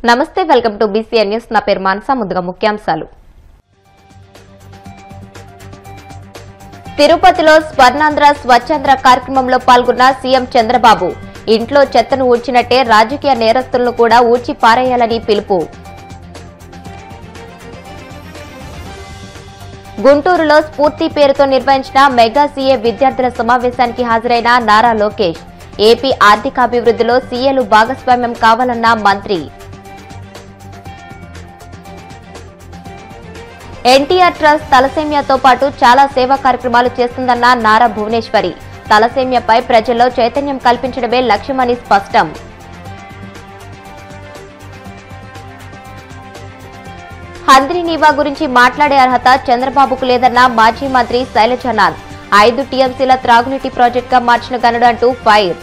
నమస్తే welcome to BCN news నా పేరు మానస ముందుగా ముఖ్యాంశాలు తిరుపతిలో స్వర్ణాంధ్ర స్వచ్ఛాంధ్ర కార్యక్రమంలో పాల్గొన్న సీఎం చంద్రబాబు ఇంట్లో చెత్తను ఊడ్చినట్టే రాజకీయ నేరస్తులను కూడా ఊడ్చి పారేయాలని పిలుపు గుంటూరులో స్ఫూర్తి పేరుతో నిర్వహించిన మెగా సీఏ విద్యార్థుల సమావేశానికి హాజరైన నారా లోకేష్ ఏపీ ఆర్థికాభివృద్ధిలో సీఏలు భాగస్వామ్యం కావాలన్న మంత్రి ఎన్టీఆర్ ట్రస్ట్ తలసేమియాతో పాటు చాలా సేవా కార్యక్రమాలు చేస్తుందన్న నారా భువనేశ్వరి తలసేమియాపై ప్రజల్లో చైతన్యం కల్పించడమే లక్ష్యమని స్పష్టం హంద్రీనీవా గురించి మాట్లాడే అర్హత చంద్రబాబుకు లేదన్న మాజీ మంత్రి శైలజానాథ్ 5 టీఎంసీల త్రాగునీటి ప్రాజెక్టుగా మార్చిన గనుడు అంటూ ఫైర్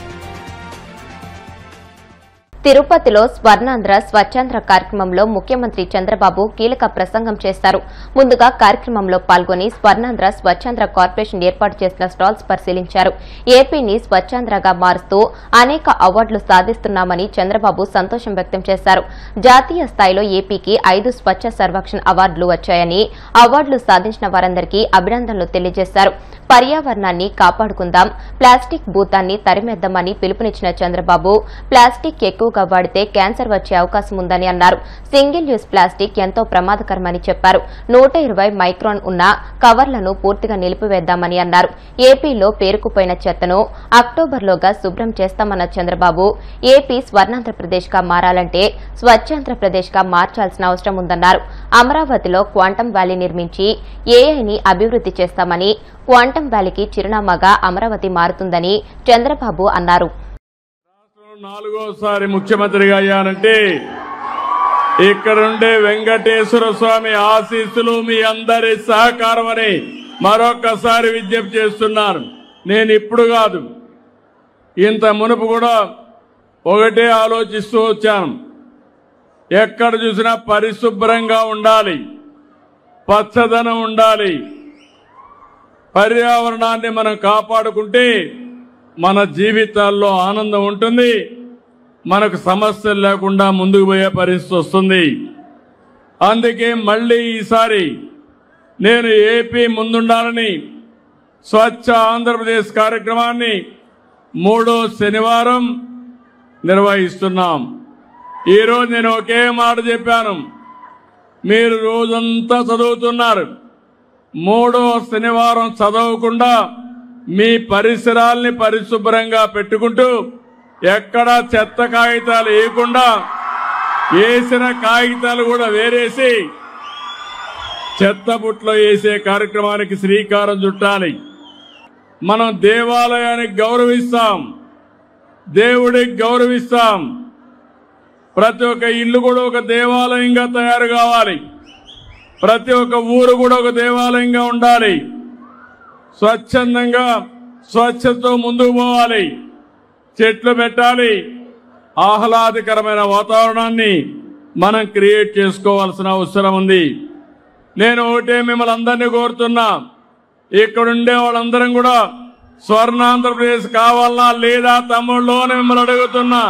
తిరుపతిలో స్వర్ణాంధ్ర స్వచ్ఛాంధ్ర కార్యక్రమంలో ముఖ్యమంత్రి చంద్రబాబు కీలక ప్రసంగం చేశారు. ముందుగా కార్యక్రమంలో పాల్గొని స్వర్ణాంధ్ర స్వచ్ఛాంధ్ర కార్పొరేషన్ ఏర్పాటు చేసిన స్టాల్స్ పరిశీలించారు. ఏపీని స్వచ్ఛాంధ్రగా మారుస్తూ అనేక అవార్డులు సాధిస్తున్నామని చంద్రబాబు సంతోషం వ్యక్తం చేశారు. జాతీయ స్థాయిలో ఏపీకి 5 స్వచ్ఛ సర్వేక్షణ్ అవార్డులు వచ్చాయని అవార్డులు సాధించిన వారందరికీ అభినందనలు తెలియజేశారు. పర్యావరణాన్ని కాపాడుకుందాం, ప్లాస్టిక్ భూతాన్ని తరిమేద్దామని పిలుపునిచ్చిన చంద్రబాబు ప్లాస్టిక్ ఎక్కువగా వాడితే క్యాన్సర్ వచ్చే అవకాశం ఉందని అన్నారు. సింగిల్ యూజ్ ప్లాస్టిక్ ఎంతో ప్రమాదకరమని చెప్పారు. 120 మైక్రాన్ ఉన్న కవర్లను పూర్తిగా నిలిపివేద్దామని అన్నారు. ఏపీలో పేరుకుపోయిన చెత్తను అక్టోబర్లోగా శుభ్రం చేస్తామన్న చంద్రబాబు ఏపీ స్వర్ణాంధ్రప్రదేశ్ గా మారాలంటే స్వచ్ఛాంధ్రప్రదేశ్ గా మార్చాల్సిన అవసరం ఉందన్నారు. అమరావతిలో క్వాంటమ్ వ్యాలీ నిర్మించి ఏఐని అభివృద్ది చేస్తామని క్వాంటమ్ వ్యాలీకి చిరునామాగా అమరావతి మారుతుందని చంద్రబాబు అన్నారు. నాలుగోసారి ముఖ్యమంత్రిగా అయ్యానంటే ఇక్కడుండే వెంకటేశ్వర స్వామి ఆశీస్సులు మీ అందరి సహకారం అని మరొకసారి విజ్ఞప్తి చేస్తున్నాను. నేను ఇప్పుడు కాదు, ఇంత మునుపు కూడా ఒకటే ఆలోచిస్తూ వచ్చాను. ఎక్కడ చూసినా పరిశుభ్రంగా ఉండాలి, పచ్చదనం ఉండాలి. పర్యావరణాన్ని మనం కాపాడుకుంటే మన జీవితాల్లో ఆనందం ఉంటుంది, మనకు సమస్యలు లేకుండా ముందుకు పోయే పరిస్థితి వస్తుంది. అందుకే మళ్ళీ ఈసారి నేను ఏపీ ముందుండాలని స్వచ్ఛ ఆంధ్రప్రదేశ్ కార్యక్రమాన్ని 3వ శనివారం నిర్వహిస్తున్నాం. ఈరోజు నేను ఒకే మాట చెప్పాను, మీరు రోజంతా చదువుతున్నారు, 3వ శనివారం చదవకుండా మీ పరిసరాల్ని పరిశుభ్రంగా పెట్టుకుంటూ ఎక్కడా చెత్త కాగితాలు వేయకుండా వేసిన కాగితాలు కూడా వేరేసి చెత్త బుట్లో వేసే కార్యక్రమానికి శ్రీకారం చుట్టాలి. మనం దేవాలయానికి గౌరవిస్తాం, దేవుడికి గౌరవిస్తాం. ప్రతి ఒక్క ఇల్లు కూడా ఒక దేవాలయంగా తయారు కావాలి, ప్రతి ఒక్క ఊరు కూడా ఒక దేవాలయంగా ఉండాలి. స్వచ్ఛందంగా స్వచ్ఛతతో ముందుకు పోవాలి, చెట్లు పెట్టాలి, ఆహ్లాదకరమైన వాతావరణాన్ని మనం క్రియేట్ చేసుకోవాల్సిన అవసరం ఉంది. నేను ఒకటే మిమ్మల్ని అందరినీ కోరుతున్నా, ఇక్కడుండే వాళ్ళందరం కూడా స్వర్ణాంధ్రప్రదేశ్ కావాలనా లేదా తమ్ముళ్ళు అని మిమ్మల్ని అడుగుతున్నా.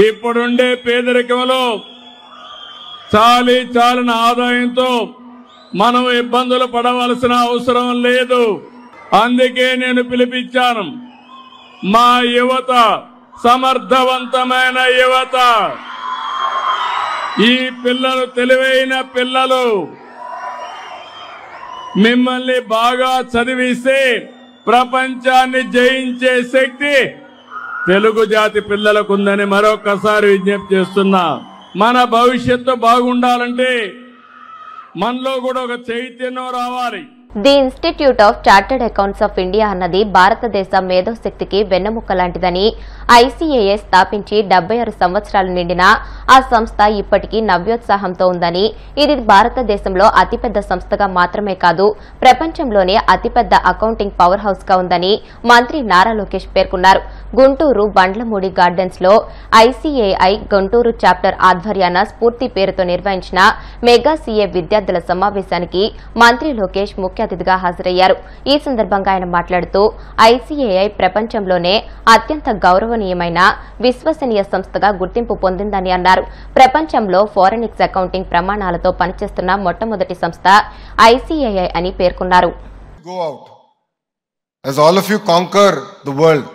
ఇప్పుడుండే పేదరికంలో చాలిన ఆదాయంతో మనం ఇబ్బందులు పడవలసిన అవసరం లేదు. అందుకే నేను పిలిపించాను, మా యువత సమర్థవంతమైన యువత, ఈ పిల్లలు తెలివైన పిల్లలు, మిమ్మల్ని బాగా చదివిస్తే ప్రపంచాన్ని జయించే శక్తి తెలుగు జాతి పిల్లలకు ఉందని మరొకసారి విజ్ఞప్తి చేస్తున్నా. మన భవిష్యత్తు బాగుండాలంటే మనలో కూడా ఒక చైతన్యం రావాలి. The institute of chartered accounts of India అన్నది భారతదేశ మేధోశక్తికి వెన్నెముక్క లాంటిదని ఐసీఏఏ స్థాపించి 76 సంవత్సరాలు నిండినా ఆ సంస్థ ఇప్పటికీ నవ్యోత్సాహంతో ఉందని, ఇది భారతదేశంలో అతిపెద్ద సంస్థగా మాత్రమే కాదు ప్రపంచంలోనే అతిపెద్ద అకౌంటింగ్ పవర్ హౌస్ గా ఉందని మంత్రి నారా లోకేష్ పేర్కొన్నారు. గుంటూరు బండ్లమూడి గార్డెన్స్ లో ఐసీఏఐ గుంటూరు చాప్టర్ ఆధ్వర్యాన స్ఫూర్తి పేరుతో నిర్వహించిన మెగా సీఏ విద్యార్థుల సమావేశానికి మంత్రి లోకేష్ ముఖ్య అతిథిగా హాజరయ్యారు. ఈ సందర్భంగా ఆయన మాట్లాడుతూ ఐసీఏఐ ప్రపంచంలోనే అత్యంత గౌరవనీయమైన విశ్వసనీయ సంస్థగా గుర్తింపు పొందిందని అన్నారు. ప్రపంచంలో ఫోరెనిక్స్ అకౌంటింగ్ ప్రమాణాలతో పనిచేస్తున్న మొట్టమొదటి సంస్థ ఐసీఏఐ అని పేర్కొన్నారు. Go out. As all of you conquer the world,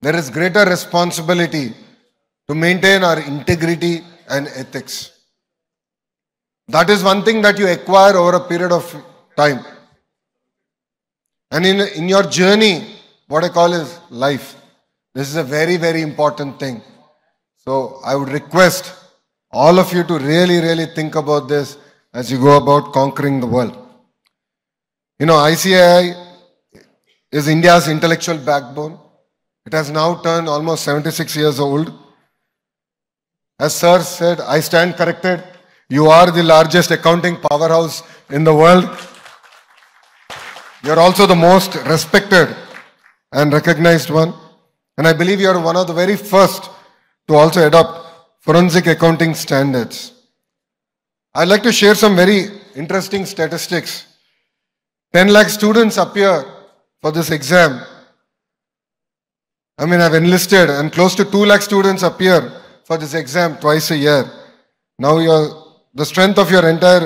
there is greater responsibility to maintain our integrity and ethics. That is one thing that you acquire over a period of time. And in your journey, what I call is life. This is a very, very important thing. So I would request all of you to really, really think about this as you go about conquering the world. You know, ICAI is India's intellectual backbone. It has now turned almost 76 years old. As Sir said, I stand corrected. You are the largest accounting powerhouse in the world. You are also the most respected and recognized one. And I believe you are one of the very first to also adopt forensic accounting standards. I'd like to share some very interesting statistics. 10 lakh students appear for this exam. I've enlisted, and close to 2 lakh students appear for this exam twice a year. Now the strength of your entire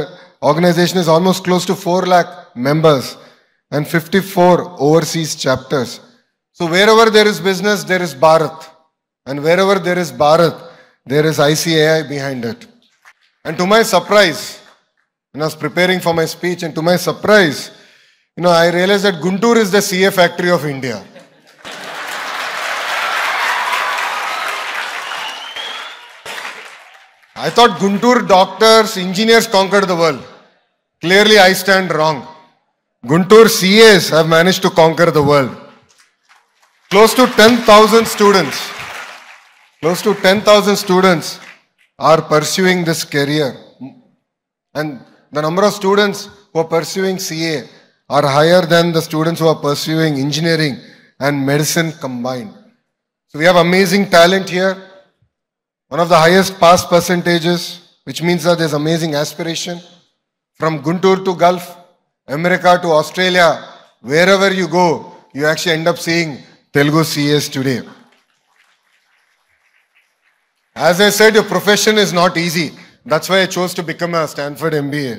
organization is almost close to 4 lakh members and 54 overseas chapters. So wherever there is business, there is Bharat. And wherever there is Bharat, there is ICAI behind it. And to my surprise, when I was preparing for my speech, and to my surprise, I realized that Guntur is the CA factory of India. I thought Guntur doctors, engineers conquered the world. Clearly, I stand wrong. Guntur CAs have managed to conquer the world. Close to 10,000 students are pursuing this career. And the number of students who are pursuing CA are higher than the students who are pursuing engineering and medicine combined. So we have amazing talent here. One of the highest pass percentages, which means that there's amazing aspiration. From Guntur to Gulf, America to Australia, wherever you go, you actually end up seeing Telugu CAs today. As I said, your profession is not easy. That's why I chose to become a Stanford MBA.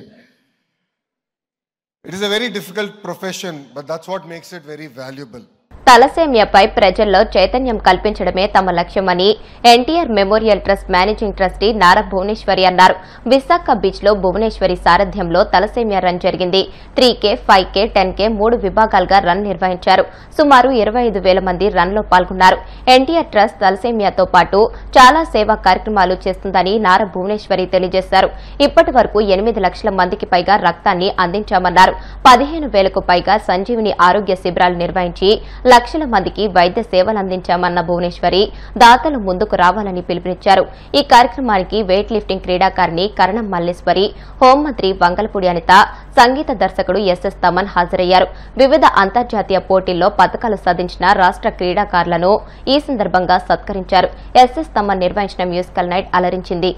It is a very difficult profession, but that's what makes it very valuable. తలసేమియాపై ప్రజల్లో చైతన్యం కల్పించడమే తమ లక్ష్యమని NTR memorial trust managing trustee Nara Bhuvaneshwari అన్నారు. Visakha beach లో భువనేశ్వరి సారథ్యంలో thalassemia run జరిగింది. 3K, 5K, 10K 3 విభాగాలుగా రన్ నిర్వహించారు. సుమారు 25,000 మంది రన్ లో పాల్గొన్నారు. ఎన్టీఆర్ ట్రస్ట్ తలసేమియాతో పాటు చాలా సేవా కార్యక్రమాలు చేస్తుందని నారా భువనేశ్వరి తెలియజేశారు. ఇప్పటి వరకు 8 లక్షల మందికి పైగా రక్తాన్ని అందించామన్నారు. 15,000కు పైగా సంజీవిని ఆరోగ్య శిబిరాలు నిర్వహించి లక్షల మందికి వైద్య సేవలు అందించామన్న భువనేశ్వరి దాతలు ముందుకు రావాలని పిలుపునిచ్చారు. ఈ కార్యక్రమానికి వెయిట్ లిఫ్టింగ్ క్రీడాకారిణి కరణం మల్లేశ్వరి, హోంమంత్రి వంగలపూడి అనిత, సంగీత దర్శకుడు SS తమన్ హాజరయ్యారు. వివిధ అంతర్జాతీయ పోటీల్లో పతకాలు సాధించిన రాష్ట్ర క్రీడాకారులను ఈ సందర్భంగా సత్కరించారు. SS తమన్ నిర్వహించిన మ్యూజికల్ నైట్ అలరించింది.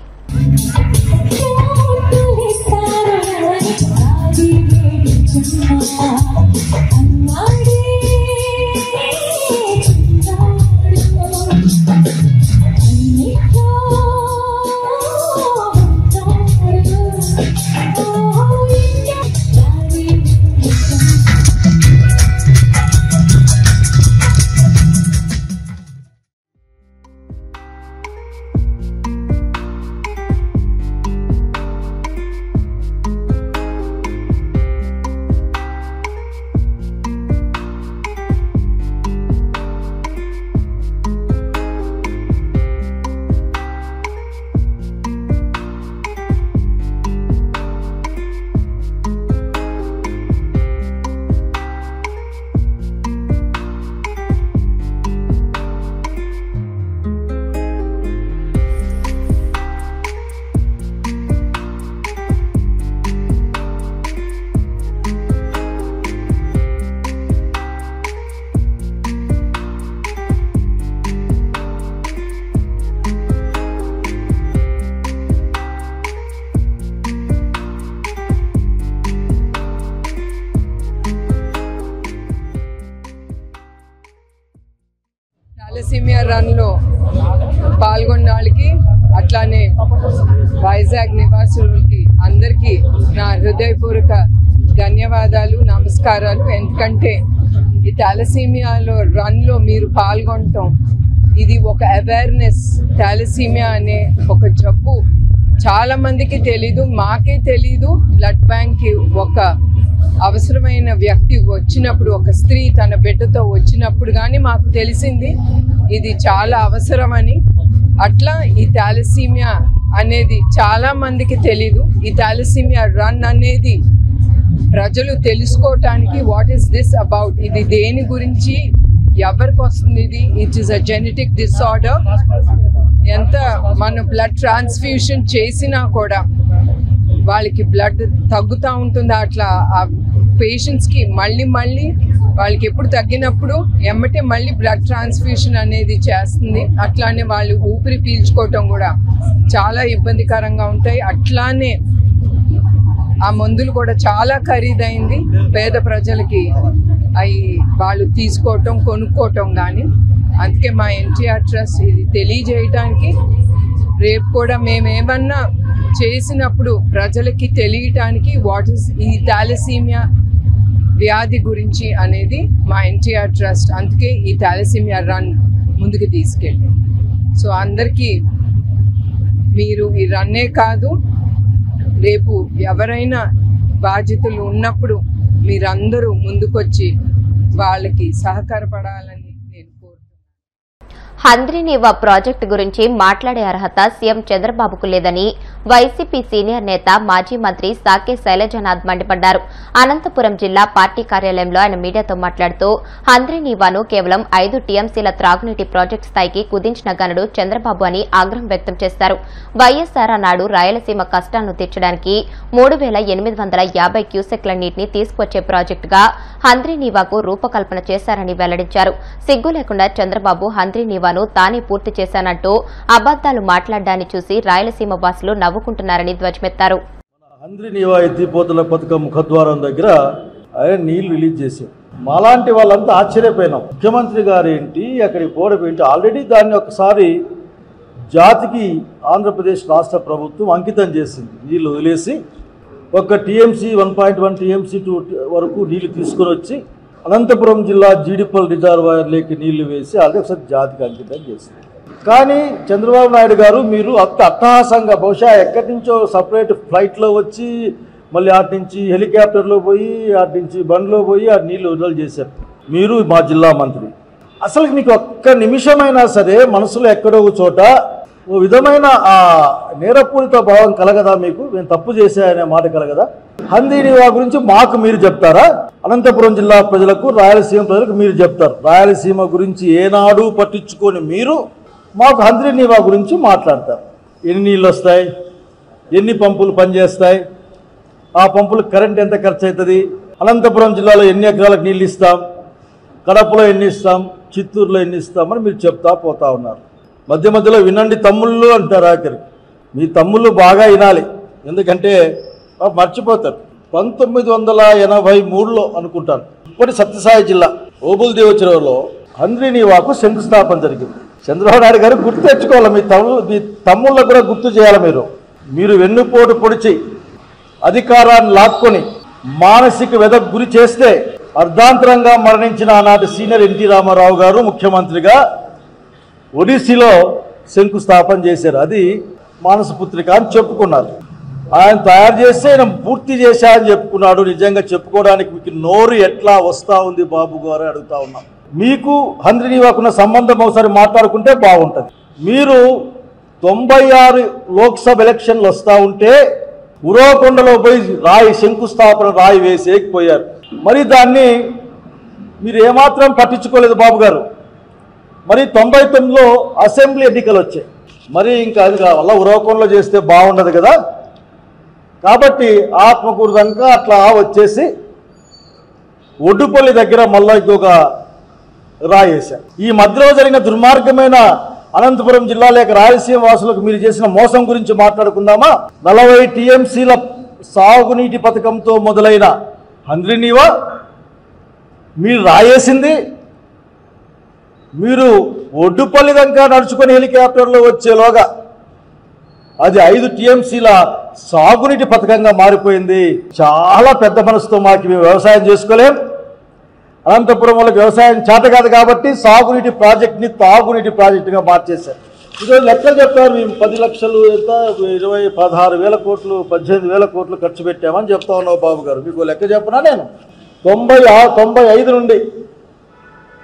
థాలసీమియా రన్లో పాల్గొన్న వాళ్ళకి అట్లానే వైజాగ్ నివాసులకి అందరికీ నా హృదయపూర్వక ధన్యవాదాలు, నమస్కారాలు. ఎందుకంటే ఈ థాలసీమియాలో రన్లో మీరు పాల్గొనటం ఇది ఒక అవేర్నెస్. థాలసీమియా అనే ఒక జబ్బు చాలా మందికి తెలీదు, మాకే తెలీదు. బ్లడ్ బ్యాంక్కి ఒక అవసరమైన వ్యక్తి వచ్చినప్పుడు, ఒక స్త్రీ తన బిడ్డతో వచ్చినప్పుడు కానీ మాకు తెలిసింది ఇది చాలా అవసరమని. అట్లా ఈ థాలసీమియా అనేది చాలా మందికి తెలీదు. ఈ థాలసీమియా రన్ అనేది ప్రజలు తెలుసుకోవటానికి వాట్ ఈస్ దిస్ అబౌట్, ఇది దేని గురించి, ఎవరికి వస్తుంది ఇది, it is a genetic disorder. ఎంత మనం బ్లడ్ ట్రాన్స్ఫ్యూషన్ చేసినా కూడా వాళ్ళకి బ్లడ్ తగ్గుతూ ఉంటుంది. అట్లా ఆ పేషెంట్స్కి మళ్ళీ వాళ్ళకి ఎప్పుడు తగ్గినప్పుడు ఎమ్మటే మళ్ళీ బ్లడ్ ట్రాన్స్ఫ్యూషన్ అనేది చేస్తుంది. అట్లానే వాళ్ళు ఊపిరి పీల్చుకోవటం కూడా చాలా ఇబ్బందికరంగా ఉంటాయి. అట్లానే ఆ మందులు కూడా చాలా ఖరీదైంది. పేద ప్రజలకి అవి వాళ్ళు తీసుకోవటం, కొనుక్కోవటం కానీ. అందుకే మా ఎన్టీఆర్ ట్రస్ట్ ఇది తెలియజేయటానికి, రేపు కూడా మేమేమన్నా చేసినప్పుడు ప్రజలకి తెలియటానికి వాట్ ఈస్ ఈ థాలసీమియా వ్యాధి గురించి అనేది మా ఎన్టీఆర్ ట్రస్ట్. అందుకే ఈ థాలసీమియా రన్ ముందుకు తీసుకెళ్ళి, సో అందరికీ మీరు ఈ రన్నే కాదు, రేపు ఎవరైనా బాధ్యతలు ఉన్నప్పుడు మీరందరూ ముందుకొచ్చి వాళ్ళకి సహకారపడాలని నేను కోరుతున్నాను. హంద్రీనీవా ప్రాజెక్టు గురించి మాట్లాడే అర్హత సీఎం చంద్రబాబుకు లేదని వైసీపీ సీనియర్ నేత మాజీ మంత్రి సాకే శైలజనాథ్ మండిపడ్డారు. అనంతపురం జిల్లా పార్టీ కార్యాలయంలో ఆయన మీడియాతో మాట్లాడుతూ హంద్రీనీవాను కేవలం 5 టీఎంసీల త్రాగునీటి ప్రాజెక్టు స్థాయికి కుదించిన గనుడు చంద్రబాబు అని ఆగ్రహం వ్యక్తం చేశారు. వైఎస్ఆర్ నాడు రాయలసీమ కష్టాలను తీర్చడానికి 3850 క్యూసెక్ల నీటిని తీసుకొచ్చే ప్రాజెక్టుగా హంద్రీనీవాకు రూపకల్పన చేశారని వెల్లడించారు. సిగ్గు లేకుండా చంద్రబాబు హంద్రీనీవాను తానే పూర్తి చేశానంటూ అబద్దాలు మాట్లాడడాన్ని చూసి రాయలసీమ వాసులు నవ్వుకుంటున్నారని ధ్వజమెత్తారు. హంద్రీనీవా ఎత్తిపోతల పథకం ముఖద్వారం దగ్గర ఆయన నీళ్లు రిలీజ్ చేశారు. మాలాంటి వాళ్ళంతా ఆశ్చర్యపోయినాం. ముఖ్యమంత్రి గారు ఏంటి, అక్కడికి పోవడం ఏంటి, ఆల్రెడీ దాన్ని ఒకసారి జాతికి ఆంధ్రప్రదేశ్ రాష్ట్ర ప్రభుత్వం అంకితం చేసింది. నీళ్లు వదిలేసి ఒక టీఎంసీ 1.1 టీఎంసీ 2 వరకు నీళ్లు తీసుకొని వచ్చి అనంతపురం జిల్లా జీడిపల్ రిజర్వాయర్లోకి నీళ్లు వేసి ఆల్రెడీ ఒకసారి జాతికి అంకితం చేసింది. కానీ చంద్రబాబు నాయుడు గారు మీరు అట్టహాసంగా బహుశా ఎక్కడి నుంచో సపరేట్ ఫ్లైట్లో వచ్చి మళ్ళీ అటు నుంచి హెలికాప్టర్లో పోయి అటు నుంచి బండ్లో పోయి ఆ నీళ్లు విడుదల చేశారు. మీరు మా జిల్లా మంత్రి, అసలు మీకు ఒక్క నిమిషమైనా సరే మనసులో ఎక్కడో ఒక చోట ఓ విధమైన ఆ నేరపూరిత భావం కలగదా? మీకు నేను తప్పు చేశాయనే మాట కలగదా? హంద్రీనీవా గురించి మాకు మీరు చెప్తారా? అనంతపురం జిల్లా ప్రజలకు, రాయలసీమ ప్రజలకు మీరు చెప్తారు. రాయలసీమ గురించి ఏనాడు పట్టించుకొని మీరు మాకు హంద్రీనీవా గురించి మాట్లాడతారు. ఎన్ని నీళ్ళు వస్తాయి, ఎన్ని పంపులు పనిచేస్తాయి, ఆ పంపులకు కరెంట్ ఎంత ఖర్చు అవుతుంది, అనంతపురం జిల్లాలో ఎన్ని ఎకరాలకు నీళ్ళు ఇస్తాం, కడపలో ఎన్ని ఇస్తాం, చిత్తూరులో ఎన్ని ఇస్తామని మీరు చెప్తా పోతా ఉన్నారు. మధ్య మధ్యలో వినండి తమ్ముళ్ళు అంటారు. ఆఖరికి మీ తమ్ముళ్ళు బాగా వినాలి, ఎందుకంటే మర్చిపోతారు. 1983లో అనుకుంటాను ఇప్పటి సత్యసాయి జిల్లా ఓబుల్దేవ చెరువులో హంద్రీనీవాకు శంకుస్థాపన జరిగింది. చంద్రబాబు నాయుడు గారు గుర్తు తెచ్చుకోవాలి, మీ తమ్ముళ్ళకు కూడా గుర్తు చేయాలి. మీరు వెన్నుపోటు పొడిచి అధికారాన్ని లాక్కొని మానసిక వ్యధకు గురి చేస్తే అర్ధాంతరంగా మరణించిన ఆనాటి సీనియర్ ఎన్టీ రామారావు గారు ముఖ్యమంత్రిగా ఒడిస్సీలో శంకుస్థాపన చేశారు. అది మానసపుత్రిక అని చెప్పుకున్నారు. ఆయన తయారు చేస్తే ఆయన పూర్తి చేశా అని చెప్పుకున్నాడు. నిజంగా చెప్పుకోవడానికి మీకు నోరు ఎట్లా వస్తూ ఉంది బాబు గారు అడుగుతా ఉన్నాం. మీకు హంద్రీనీవాకున్న సంబంధం ఒకసారి మాట్లాడుకుంటే బాగుంటుంది. మీరు 96 లోక్సభ ఎలక్షన్లు వస్తూ ఉంటే ఉరవకొండలో పోయి శంకుస్థాపన రాయి వేసేకపోయారు. మరి దాన్ని మీరు ఏమాత్రం పట్టించుకోలేదు బాబు గారు. మరి 99లో అసెంబ్లీ ఎన్నికలు వచ్చాయి. మరి ఇంకా అది వల్ల ఉరవకొండలో చేస్తే బాగుండదు కదా, కాబట్టి ఆత్మకూరు దాకా అట్లా వచ్చేసి ఒడ్డుపల్లి దగ్గర మళ్ళీ ఇంకొక రాయేశారు. ఈ మధ్యలో జరిగిన దుర్మార్గమైన అనంతపురం జిల్లా లేక రాయలసీమ వాసులకు మీరు చేసిన మోసం గురించి మాట్లాడుకుందామా? 40 టీఎంసీల సాగునీటి పథకంతో మొదలైన హంద్రీనీవా మీరు రాయేసింది, మీరు ఒడ్డుపల్లి దాకా నడుచుకొని హెలికాప్టర్లో వచ్చేలోగా అది 5 టీఎంసీల సాగునీటి పథకంగా మారిపోయింది. చాలా పెద్ద మనసుతో మాకు మేము వ్యవసాయం చేసుకోలేం. అనంతపురం వాళ్ళకి వ్యవసాయం చేత కాదు కాబట్టి సాగునీటి ప్రాజెక్ట్ని తాగునీటి ప్రాజెక్టుగా మార్చేశారు. ఈరోజు లెక్కలు చెప్తారు, మేము 10 లక్షలు ఎంత 16,000 కోట్లు 18,000 కోట్లు ఖర్చు పెట్టామని చెప్తా ఉన్నావు బాబు గారు. మీకు లెక్క చెప్పనా, నేను 95 నుండి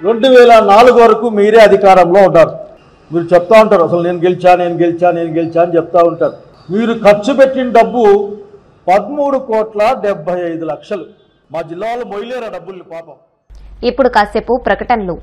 2004 వరకు మీరే అధికారంలో ఉంటారు. మీరు చెప్తా ఉంటారు అసలు నేను గెలిచా అని చెప్తా ఉంటారు. మీరు ఖర్చు పెట్టిన డబ్బు 13,75,00,000. మా జిల్లాలో మొయ్యలేరు ఆ డబ్బుల్ని పాపం. ఇప్పుడు కాసేపు ప్రకటనలు.